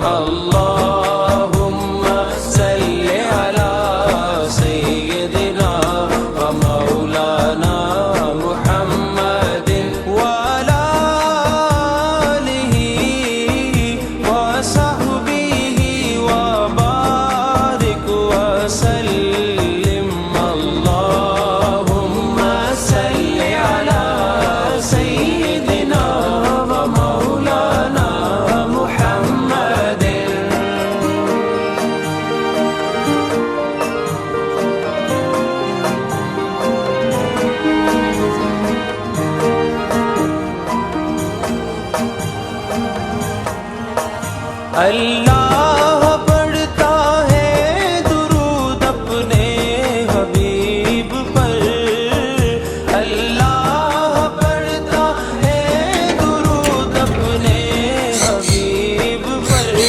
اللهم صل على سيدنا ومولانا محمد وعلى آله وصحبه وبارك وسلم اللهم صل على سيدنا ومولانا محمد اللہ